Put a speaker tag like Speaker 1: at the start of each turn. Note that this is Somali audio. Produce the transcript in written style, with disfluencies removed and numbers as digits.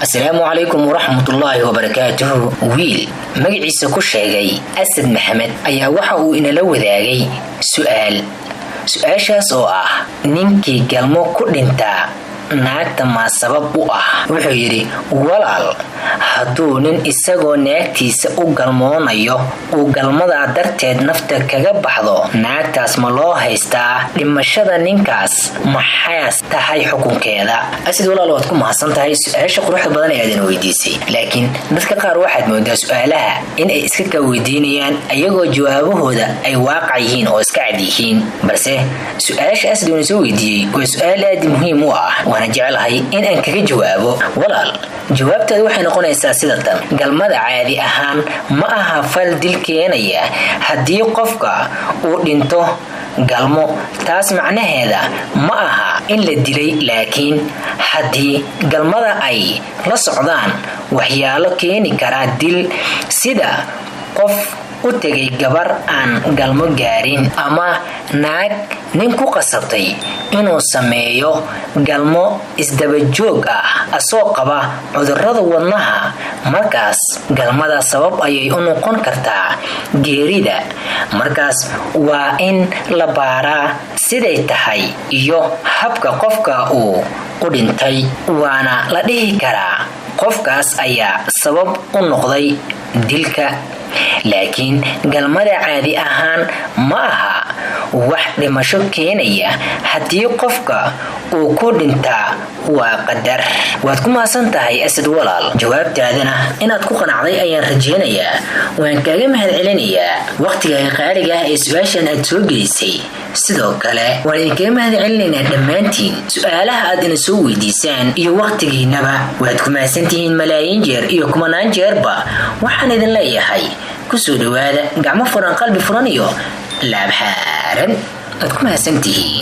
Speaker 1: Assalaamu calaykum waraxmatullaahi wabarakaatuhu. Wiil magaciisa ku sheegay Asad Maxamed ayaa waxa uu inala wadaagay su'aashaas oo ah ninkii galmo ku dhintaa naagta ma sabab u ah. Wuxuu yiri walaal, hadduu nin isagoo naagtiisa u galmoonayo uu galmada darteed nafta kaga baxdo, naagtaas ma loo haystaa dhimashada ninkaas? maxaas tahay xukunkeeda? Asad walaal, waad ku mahadsan tahay su'aasha quruxda badan ee aad weydiisay. Laakiin dadka qaar waxaad moodaa su'aalaha in ay iska ka weydiinayaan ayagoo jawaabahooda ay waaqac yihiin oo iska cad yihiin, balse su'aasha Asad uu soo weydiiyay waa su'aal aad muhiim u ah. Waana jecelahay in aan kaga jawaabo. Walaal, jawaabtaadu waxay noqonaysaa sida tan: galmada caadi ahaan ma aha fal dil keenaya. Haddii qofka uu dhinto galmo, taas macnaheeda ma aha in la dilay, laakiin haddii galmada ay la socdaan waxyaalo keeni kara dil, sida qof u tegay gabar aan galmo gaarin ama naag nin ku qasabtay inuu sameeyo galmo isdaba joog ah asoo qaba cudurrada wadnaha, markaas galmada sabab ayay u noqon kartaa geerida. Markaas waa in la baaraa siday tahay iyo habka qofka uu u dhintay, waana la dhihi karaa qofkaas ayaa sabab u noqday dilka. Laakiin galmada caadi ahaan ma aha wax dhimasho keenaya. Haddii qofka uu ku dhintaa waa qadar. Waad ku mahadsan tahay Asad walaal, jawaabtaadana inaad ku qanacday ayaan rajeynayaa. Waan kaaga mahadcelinayaa waqtigaaga qaaliga ah ee su'aashan aad soo gelisay. Sidoo kale waan idinkaga mahadcelinaynaa dhammaantiin su'aalaha aad ina soo weydiisaan iyo waqtigiinaba. waad ku mahadsantihiin malaayiin jeer iyo kumanaan jeerba. Waxaan idin leeyahay kusoo dhawaada gacmo furan, qalbi furan iyo laab xaaran. waad ku mahadsantihiin.